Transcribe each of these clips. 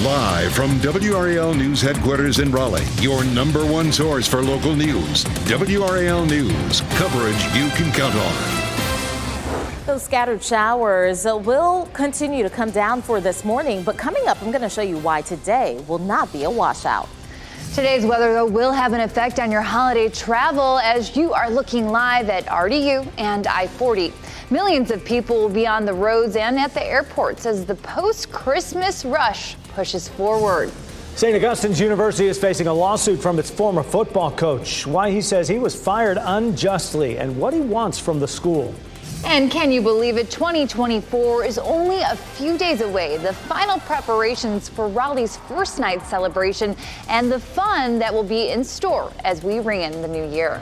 Live from WRAL News headquarters in Raleigh, your number one source for local news. WRAL News, coverage you can count on. Those scattered showers will continue to come down for this morning, but coming up, I'm going to show you why today will not be a washout. Today's weather, though, will have an effect on your holiday travel as you are looking live at RDU and I-40. Millions of people will be on the roads and at the airports as the post-Christmas rush pushes forward. St. Augustine's University is facing a lawsuit from its former football coach. Why he says he was fired unjustly and what he wants from the school. And can you believe it? 2024 is only a few days away. The final preparations for Raleigh's first night celebration and the fun that will be in store as we ring in the new year.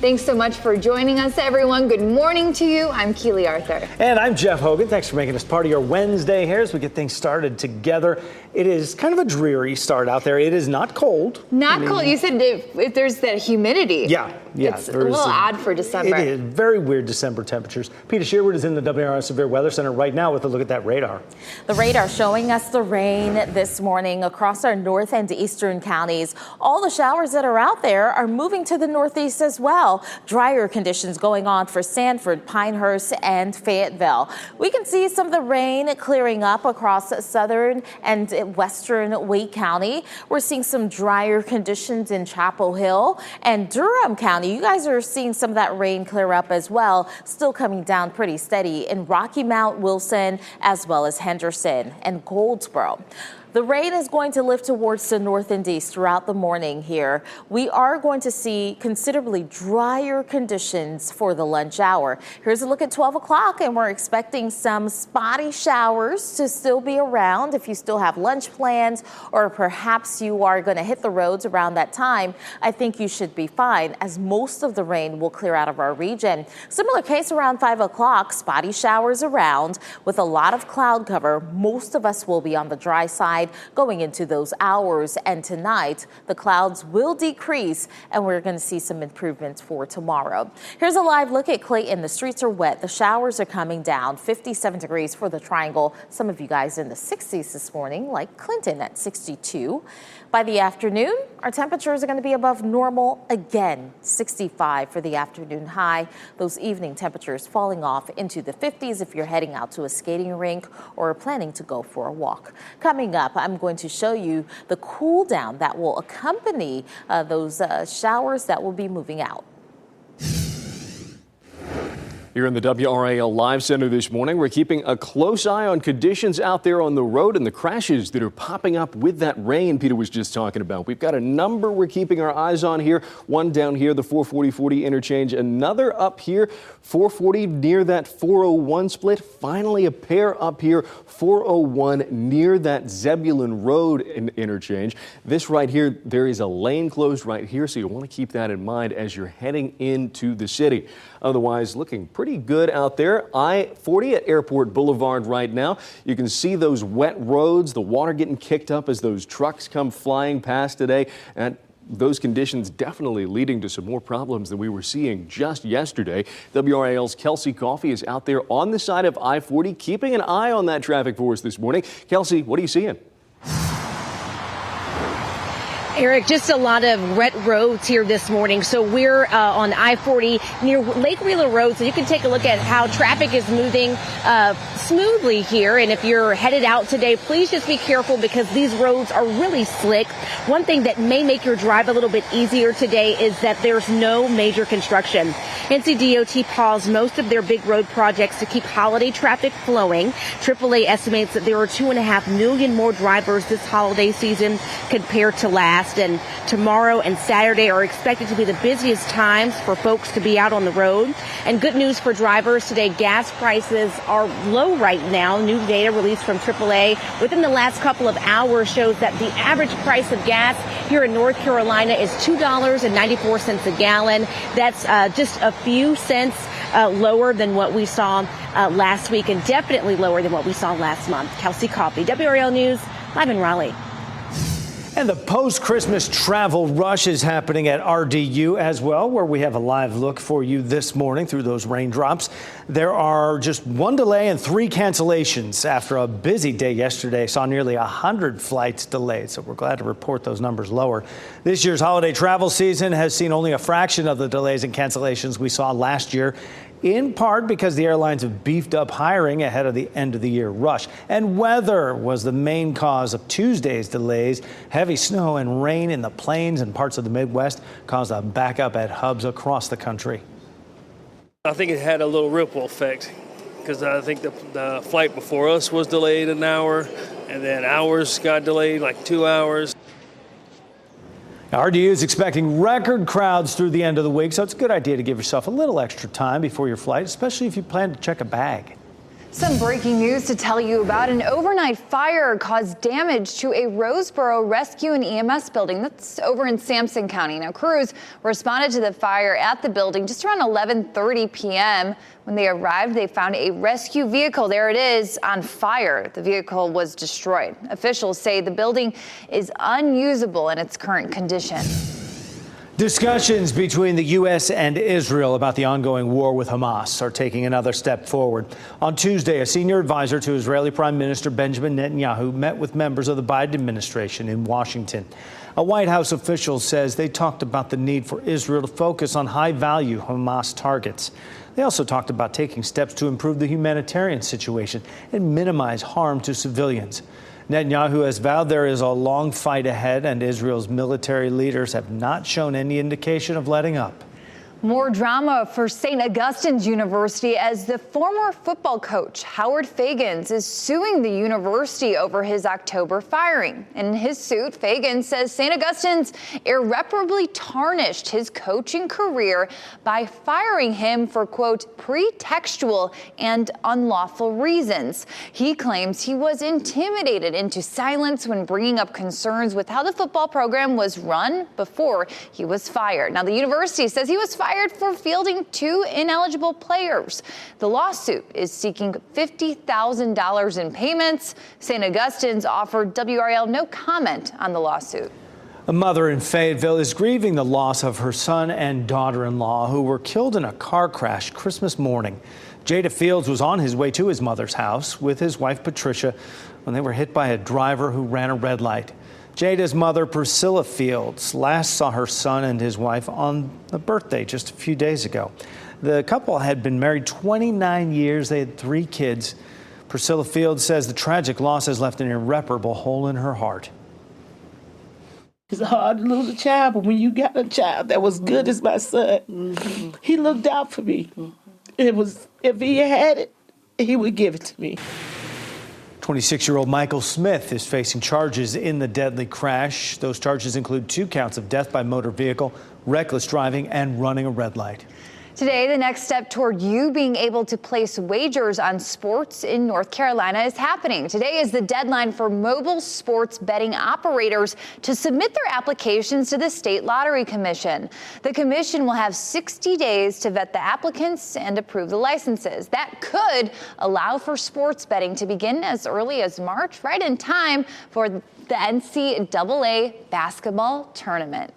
Thanks so much for joining us, everyone. Good morning to you. I'm Keely Arthur. And I'm Jeff Hogan. Thanks for making us part of your Wednesday here as we get things started together. It is kind of a dreary start out there. It is not cold. Not cold. You said if there's that humidity. Yeah. It's a little odd for December. It is very weird December temperatures. Peter Sherwood is in the WRAL Severe Weather Center right now with a look at that radar. The radar showing us the rain this morning across our north and eastern counties. All the showers that are out there are moving to the northeast as well. Drier conditions going on for Sanford, Pinehurst, and Fayetteville. We can see some of the rain clearing up across southern and western Wake County. We're seeing some drier conditions in Chapel Hill and Durham County. You guys are seeing some of that rain clear up as well, still coming down pretty steady in Rocky Mount, Wilson, as well as Henderson and Goldsboro. The rain is going to lift towards the north and east throughout the morning here. We are going to see considerably drier conditions for the lunch hour. Here's a look at 12 o'clock, and we're expecting some spotty showers to still be around. If you still have lunch plans or perhaps you are going to hit the roads around that time, I think you should be fine as most of the rain will clear out of our region. Similar case around 5 o'clock, spotty showers around with a lot of cloud cover. Most of us will be on the dry side going into those hours, and tonight the clouds will decrease and we're going to see some improvements for tomorrow. Here's a live look at Clayton. The streets are wet. The showers are coming down. 57 degrees for the Triangle. Some of you guys in the 60s this morning, like Clinton at 62. By the afternoon, our temperatures are going to be above normal again. 65 for the afternoon high. Those evening temperatures falling off into the 50s if you're heading out to a skating rink or planning to go for a walk. Coming up, I'm going to show you the cool down that will accompany those showers that will be moving out. Here in the WRAL Live Center this morning, we're keeping a close eye on conditions out there on the road and the crashes that are popping up with that rain Peter was just talking about. We've got a number we're keeping our eyes on here. One down here, the 440-40 interchange. Another up here, 440 near that 401 split. Finally, a pair up here, 401 near that Zebulon Road interchange. This right here, there is a lane closed right here, so you'll want to keep that in mind as you're heading into the city. Otherwise, looking pretty good out there. I-40 at Airport Boulevard right now. You can see those wet roads, the water getting kicked up as those trucks come flying past today. And those conditions definitely leading to some more problems than we were seeing just yesterday. WRAL's Kelsey Coffey is out there on the side of I-40, keeping an eye on that traffic for us this morning. Kelsey, what are you seeing? Eric, just a lot of wet roads here this morning. So we're on I-40 near Lake Wheeler Road. So you can take a look at how traffic is moving smoothly here. And if you're headed out today, please just be careful because these roads are really slick. One thing that may make your drive a little bit easier today is that there's no major construction. NCDOT paused most of their big road projects to keep holiday traffic flowing. AAA estimates that there are 2.5 million more drivers this holiday season compared to last. And tomorrow and Saturday are expected to be the busiest times for folks to be out on the road. And good news for drivers today, gas prices are low right now. New data released from AAA within the last couple of hours shows that the average price of gas here in North Carolina is $2.94 a gallon. That's just a few cents lower than what we saw last week and definitely lower than what we saw last month. Kelsey Coffey, WRAL News, live in Raleigh. And the post-Christmas travel rush is happening at RDU as well, where we have a live look for you this morning through those raindrops. There are just one delay and 3 cancellations after a busy day yesterday. Saw nearly 100 flights delayed, so we're glad to report those numbers lower. This year's holiday travel season has seen only a fraction of the delays and cancellations we saw last year, in part because the airlines have beefed up hiring ahead of the end of the year rush. And weather was the main cause of Tuesday's delays. Heavy snow and rain in the plains and parts of the Midwest caused a backup at hubs across the country. I think it had a little ripple effect because I think the flight before us was delayed an hour, and then ours got delayed like 2 hours. RDU is expecting record crowds through the end of the week, so it's a good idea to give yourself a little extra time before your flight, especially if you plan to check a bag. Some breaking news to tell you about. An overnight fire caused damage to a Roseboro Rescue and EMS building that's over in Sampson County. Now, crews responded to the fire at the building just around 11:30 p.m. When they arrived, they found a rescue vehicle. There it is, on fire. The vehicle was destroyed. Officials say the building is unusable in its current condition. Discussions between the U.S. and Israel about the ongoing war with Hamas are taking another step forward. On Tuesday, a senior advisor to Israeli Prime Minister Benjamin Netanyahu met with members of the Biden administration in Washington. A White House official says they talked about the need for Israel to focus on high-value Hamas targets. They also talked about taking steps to improve the humanitarian situation and minimize harm to civilians. Netanyahu has vowed there is a long fight ahead, and Israel's military leaders have not shown any indication of letting up. More drama for St. Augustine's University as the former football coach Howard Fagans is suing the university over his October firing. In his suit, Fagans says St. Augustine's irreparably tarnished his coaching career by firing him for, quote, pretextual and unlawful reasons. He claims he was intimidated into silence when bringing up concerns with how the football program was run before he was fired. Now, the university says he was fired for fielding 2 ineligible players. The lawsuit is seeking $50,000 in payments. St. Augustine's offered WRAL no comment on the lawsuit. A mother in Fayetteville is grieving the loss of her son and daughter-in-law who were killed in a car crash Christmas morning. Jada Fields was on his way to his mother's house with his wife Patricia when they were hit by a driver who ran a red light. Jada's mother, Priscilla Fields, last saw her son and his wife on a birthday just a few days ago. The couple had been married 29 years. They had 3 kids. Priscilla Fields says the tragic loss has left an irreparable hole in her heart. It's hard to lose a child, but when you got a child that was good as my son, he looked out for me. It was, if he had it, he would give it to me. 26-year-old Michael Smith is facing charges in the deadly crash. Those charges include 2 counts of death by motor vehicle, reckless driving, and running a red light. Today, the next step toward you being able to place wagers on sports in North Carolina is happening. Today is the deadline for mobile sports betting operators to submit their applications to the State Lottery Commission. The commission will have 60 days to vet the applicants and approve the licenses. That could allow for sports betting to begin as early as March, right in time for the NCAA basketball tournament.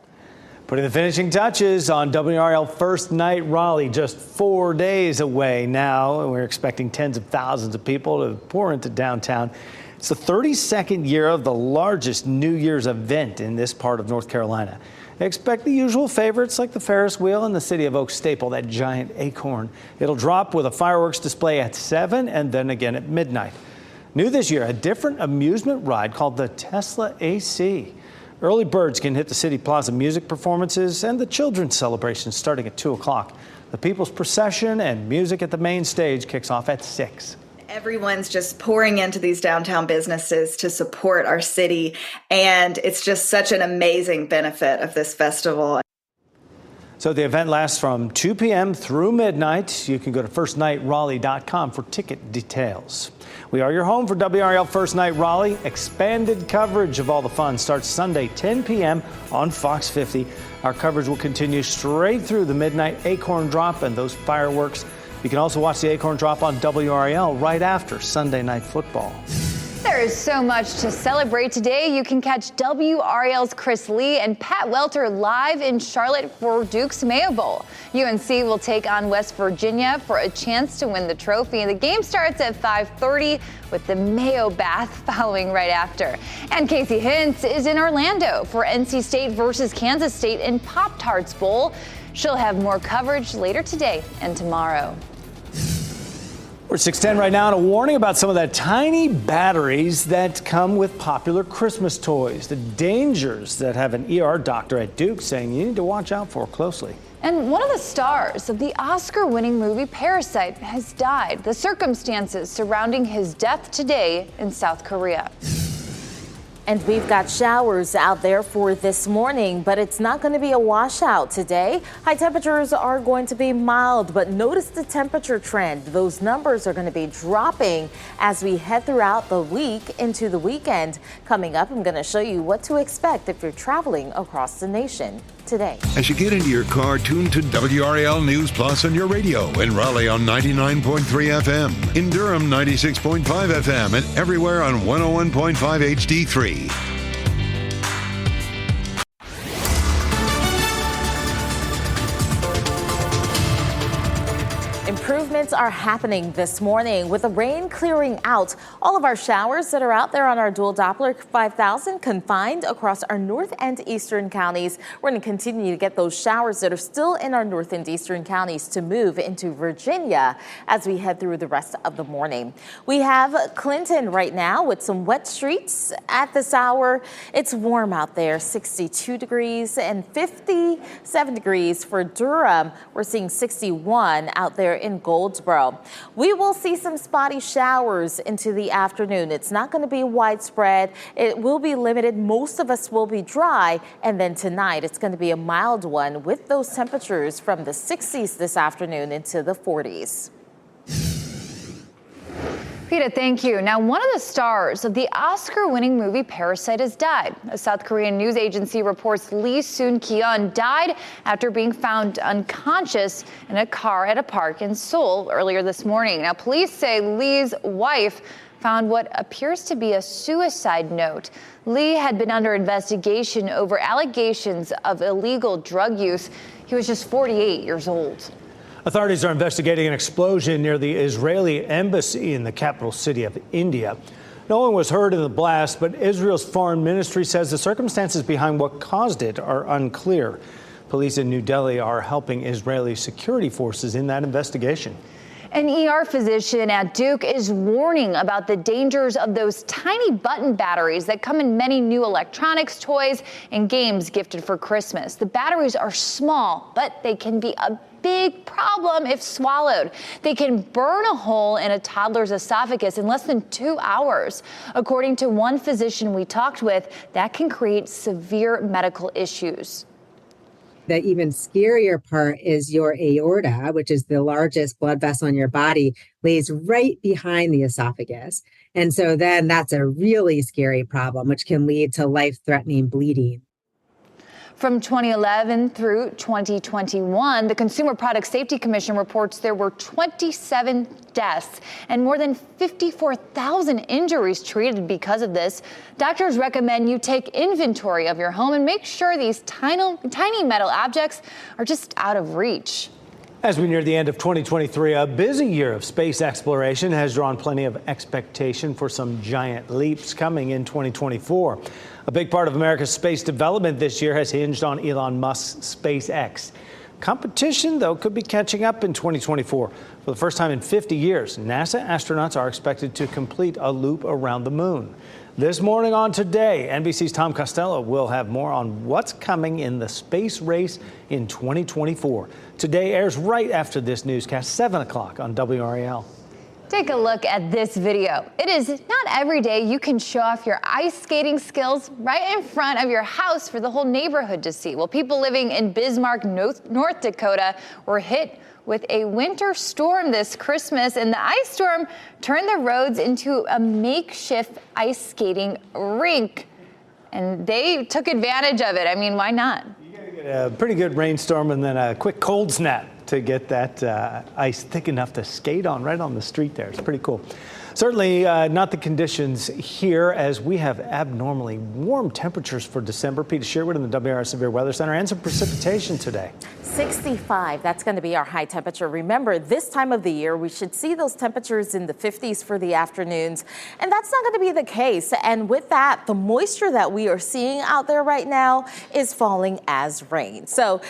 Putting the finishing touches on WRAL First Night Raleigh, just 4 days away now. We're expecting tens of thousands of people to pour into downtown. It's the 32nd year of the largest New Year's event in this part of North Carolina. Expect the usual favorites like the Ferris wheel and the City of Oak staple, that giant acorn. It'll drop with a fireworks display at 7 and then again at midnight. New this year, a different amusement ride called the Tesla AC. Early birds can hit the City Plaza music performances and the children's celebration starting at 2 o'clock. The People's Procession and music at the main stage kicks off at 6. Everyone's just pouring into these downtown businesses to support our city, and it's just such an amazing benefit of this festival. So the event lasts from 2 p.m. through midnight. You can go to firstnightraleigh.com for ticket details. We are your home for WRAL First Night Raleigh. Expanded coverage of all the fun starts Sunday, 10 p.m. on Fox 50. Our coverage will continue straight through the midnight acorn drop and those fireworks. You can also watch the acorn drop on WRAL right after Sunday Night Football. There is so much to celebrate today. You can catch WRAL's Chris Lee and Pat Welter live in Charlotte for Duke's Mayo Bowl. UNC will take on West Virginia for a chance to win the trophy. The game starts at 5:30 with the Mayo Bath following right after. And Casey Hintz is in Orlando for NC State versus Kansas State in Pop-Tarts Bowl. She'll have more coverage later today and tomorrow. We're 6:10 right now, and a warning about some of that tiny batteries that come with popular Christmas toys. The dangers that have an ER doctor at Duke saying you need to watch out for closely. And one of the stars of the Oscar-winning movie Parasite has died. The circumstances surrounding his death today in South Korea. And we've got showers out there for this morning, but it's not going to be a washout today. High temperatures are going to be mild, but notice the temperature trend. Those numbers are going to be dropping as we head throughout the week into the weekend. Coming up, I'm going to show you what to expect if you're traveling across the nation today. As you get into your car, tune to WRAL News Plus on your radio. In Raleigh on 99.3 FM. In Durham, 96.5 FM. And everywhere on 101.5 HD3. Improvements are happening this morning with the rain clearing out. All of our showers that are out there on our dual Doppler 5000 confined across our north and eastern counties. We're going to continue to get those showers that are still in our north and eastern counties to move into Virginia as we head through the rest of the morning. We have Clinton right now with some wet streets at this hour. It's warm out there, 62 degrees and 57 degrees for Durham. We're seeing 61 out there in Goldsboro. We will see some spotty showers into the afternoon. It's not going to be widespread. It will be limited. Most of us will be dry. And then tonight, it's going to be a mild one with those temperatures from the 60s this afternoon into the 40s. Peta, thank you. Now, one of the stars of the Oscar-winning movie Parasite has died. A South Korean news agency reports Lee Soon-kyun died after being found unconscious in a car at a park in Seoul earlier this morning. Now, police say Lee's wife found what appears to be a suicide note. Lee had been under investigation over allegations of illegal drug use. He was just 48 years old. Authorities are investigating an explosion near the Israeli embassy in the capital city of India. No one was hurt in the blast, but Israel's foreign ministry says the circumstances behind what caused it are unclear. Police in New Delhi are helping Israeli security forces in that investigation. An ER physician at Duke is warning about the dangers of those tiny button batteries that come in many new electronics, toys, and games gifted for Christmas. The batteries are small, but they can be a big problem if swallowed. They can burn a hole in a toddler's esophagus in less than 2 hours. According to one physician we talked with, that can create severe medical issues. The even scarier part is your aorta, which is the largest blood vessel in your body, lays right behind the esophagus. And so then that's a really scary problem, which can lead to life-threatening bleeding. From 2011 through 2021, the Consumer Product Safety Commission reports there were 27 deaths and more than 54,000 injuries treated because of this. Doctors recommend you take inventory of your home and make sure these tiny metal objects are just out of reach. As we near the end of 2023, a busy year of space exploration has drawn plenty of expectation for some giant leaps coming in 2024. A big part of America's space development this year has hinged on Elon Musk's SpaceX. Competition, though, could be catching up in 2024. For the first time in 50 years, NASA astronauts are expected to complete a loop around the moon. This morning on Today, NBC's Tom Costello will have more on what's coming in the space race in 2024. Today airs right after this newscast, 7 o'clock on WRAL. Take a look at this video. It is not every day you can show off your ice skating skills right in front of your house for the whole neighborhood to see. Well, people living in Bismarck, North Dakota were hit with a winter storm this Christmas, and the ice storm turned the roads into a makeshift ice skating rink. And they took advantage of it. I mean, why not? You gotta get a pretty good rainstorm and then a quick cold snap to get that ice thick enough to skate on right on the street there. It's pretty cool. Certainly not the conditions here, as we have abnormally warm temperatures for December. Peter Sherwood in the WRAL Severe Weather Center, and some precipitation today. 65, that's going to be our high temperature. Remember, this time of the year, we should see those temperatures in the 50s for the afternoons, and that's not going to be the case. And with that, the moisture that we are seeing out there right now is falling as rain. So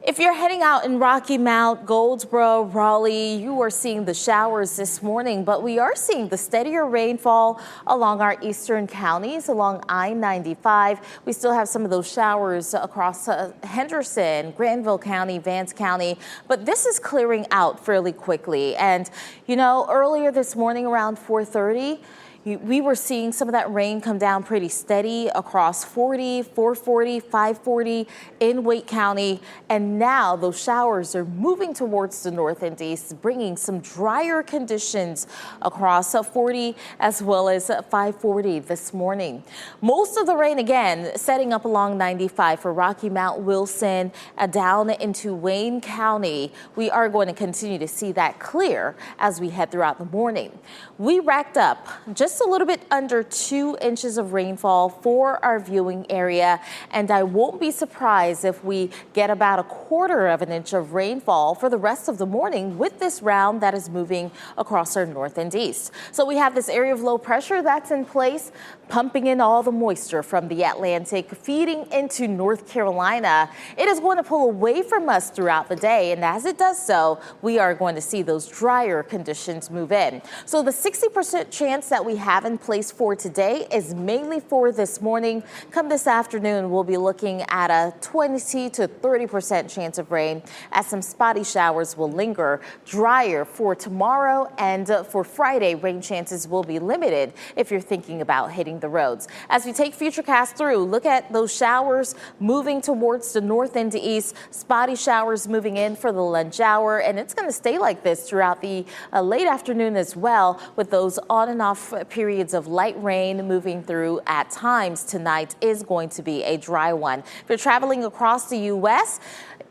if you're heading out in Rocky Mount, Goldsboro, Raleigh, you are seeing the showers this morning, but we are seeing the steadier rainfall along our eastern counties, along I-95. We still have some of those showers across Henderson, Granville County, Vance County, but this is clearing out fairly quickly. And, you know, earlier this morning around 4:30, we were seeing some of that rain come down pretty steady across 40, 440, 540 in Wake County. And now those showers are moving towards the north and east, bringing some drier conditions across 40 as well as 540 this morning. Most of the rain, again, setting up along 95 for Rocky Mount, Wilson, down into Wayne County. We are going to continue to see that clear as we head throughout the morning. We racked up just a little bit under 2 inches of rainfall for our viewing area, and I won't be surprised if we get about 1/4 of an inch of rainfall for the rest of the morning with this round that is moving across our north and east. So we have this area of low pressure that's in place, pumping in all the moisture from the Atlantic, feeding into North Carolina. It is going to pull away from us throughout the day, and as it does so, we are going to see those drier conditions move in. So the 60% chance that we have in place for today is mainly for this morning. Come this afternoon, we'll be looking at a 20 to 30% chance of rain, as some spotty showers will linger. Drier for tomorrow, and for Friday, rain chances will be limited if you're thinking about hitting the roads. As we take Futurecast through, look at those showers moving towards the north and the east, spotty showers moving in for the lunch hour, and it's going to stay like this throughout the late afternoon as well, with those on and off periods of light rain moving through at times. Tonight is going to be a dry one. If you're traveling across the U.S.,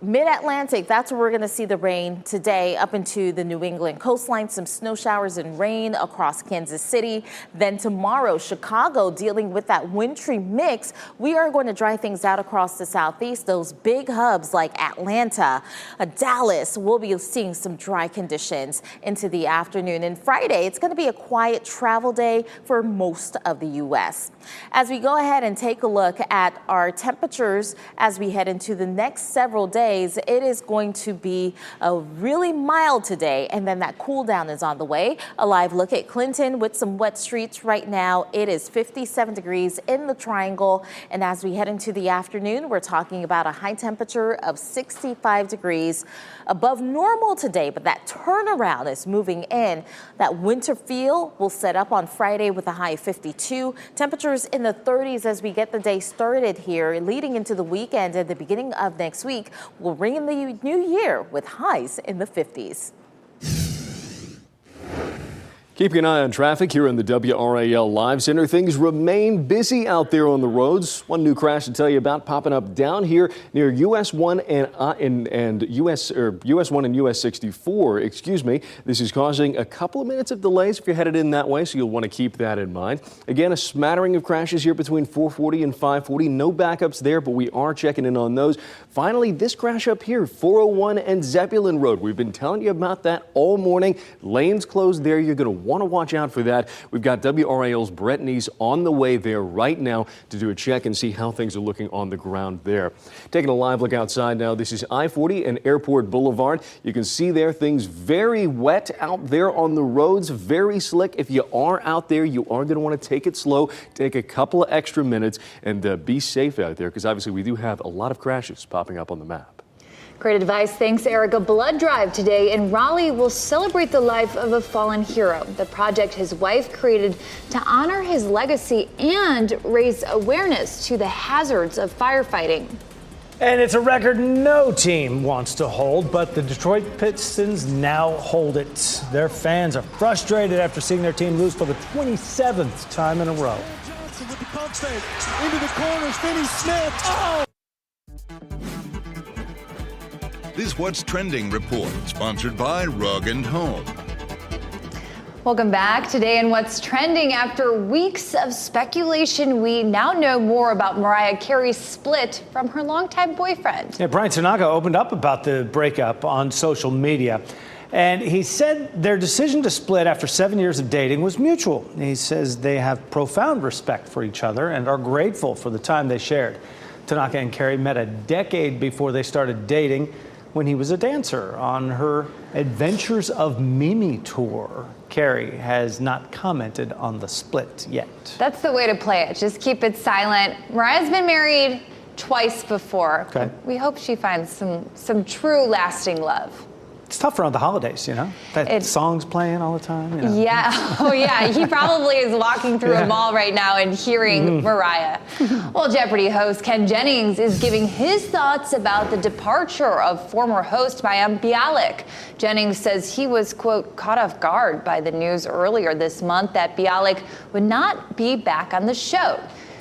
Mid-Atlantic, that's where we're going to see the rain today up into the New England coastline. Some snow showers and rain across Kansas City. Then tomorrow, Chicago dealing with that wintry mix. We are going to dry things out across the southeast. Those big hubs like Atlanta, Dallas, we'll be seeing some dry conditions into the afternoon. And Friday, it's going to be a quiet travel day for most of the U.S. As we go ahead and take a look at our temperatures as we head into the next several days, it is going to be really mild today, and then that cool down is on the way. A live look at Clinton with some wet streets right now. It is 57 degrees in the Triangle, and as we head into the afternoon, we're talking about a high temperature of 65 degrees above normal today, but that turnaround is moving in. That winter feel will set up on Friday with a high of 52. Temperatures in the 30s as we get the day started here, leading into the weekend and the beginning of next week. We'll ring in the new year with highs in the 50s. Keeping an eye on traffic here in the WRAL Live Center. Things remain busy out there on the roads. One new crash to tell you about popping up down here near US 1 and US 1 and US 64. Excuse me. This is causing a couple of minutes of delays if you're headed in that way, so you'll want to keep that in mind. Again, a smattering of crashes here between 440 and 540. No backups there, but we are checking in on those. Finally, this crash up here, 401 and Zebulon Road. We've been telling you about that all morning. Lanes closed there. You're going to want to watch out for that. We've got WRAL's Brett Neese on the way there right now to do a check and see how things are looking on the ground there. Taking a live look outside now. This is I-40 and Airport Boulevard. You can see there things very wet out there on the roads, very slick. If you are out there, you are going to want to take it slow, take a couple of extra minutes, and be safe out there, because obviously we do have a lot of crashes popping up on the map. Great advice. Thanks, Eric. A blood drive today in Raleigh will celebrate the life of a fallen hero. The project his wife created to honor his legacy and raise awareness to the hazards of firefighting. And it's a record no team wants to hold, but the Detroit Pistons now hold it. Their fans are frustrated after seeing their team lose for the 27th time in a row. Johnson with the pump fake into the corner, Finney Smith. Oh! This What's Trending report, sponsored by Rug & Home. Welcome back. Today in What's Trending, after weeks of speculation, we now know more about Mariah Carey's split from her longtime boyfriend. Yeah, Brian Tanaka opened up about the breakup on social media, and he said their decision to split after 7 years of dating was mutual. He says they have profound respect for each other and are grateful for the time they shared. Tanaka and Carey met a decade before they started dating, when he was a dancer on her Adventures of Mimi tour. Carey has not commented on the split yet. That's the way to play it. Just keep it silent. Mariah's been married twice before. Okay. We hope she finds some true lasting love. It's tough around the holidays, you know? That song's playing all the time. You know? Yeah. Oh, yeah. He probably is walking through a mall right now and hearing Mariah. Well, Jeopardy host Ken Jennings is giving his thoughts about the departure of former host Mayim Bialik. Jennings says he was, quote, caught off guard by the news earlier this month that Bialik would not be back on the show.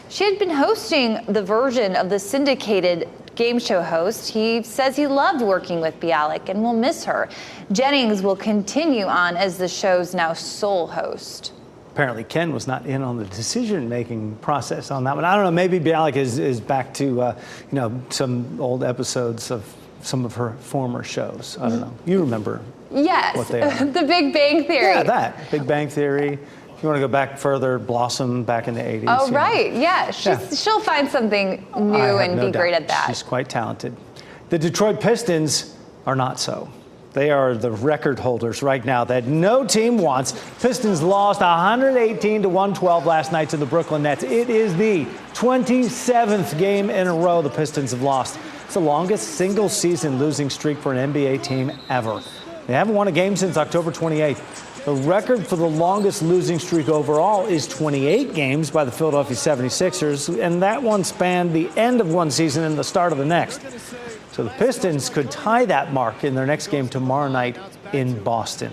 She had been hosting the version of the syndicated game show host. He says he loved working with Bialik and will miss her. Jennings will continue on as the show's now sole host. Apparently Ken was not in on the decision-making process on that one. I don't know, maybe Bialik is back to, some old episodes of some of her former shows. I don't know. You remember what they are. The Big Bang Theory. Yeah, that. Big Bang Theory. If you want to go back further, Blossom back in the 80s. Oh, right. Yeah. She'll find something new and be great at that. She's quite talented. The Detroit Pistons are not so. They are the record holders right now that no team wants. Pistons lost 118-112 last night to the Brooklyn Nets. It is the 27th game in a row the Pistons have lost. It's the longest single-season losing streak for an NBA team ever. They haven't won a game since October 28th. The record for the longest losing streak overall is 28 games by the Philadelphia 76ers, and that one spanned the end of one season and the start of the next. So the Pistons could tie that mark in their next game tomorrow night in Boston.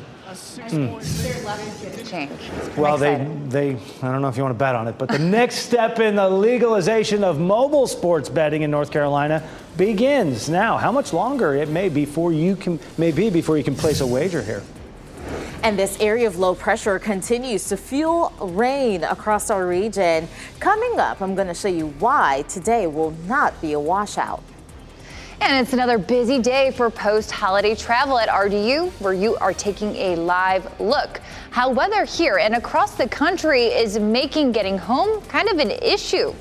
Well, they I don't know if you want to bet on it, but the next step in the legalization of mobile sports betting in North Carolina begins now. How much longer it may be before you can place a wager here? And this area of low pressure continues to fuel rain across our region. Coming up, I'm going to show you why today will not be a washout. And it's another busy day for post-holiday travel at RDU, where you are taking a live look. How weather here and across the country is making getting home kind of an issue.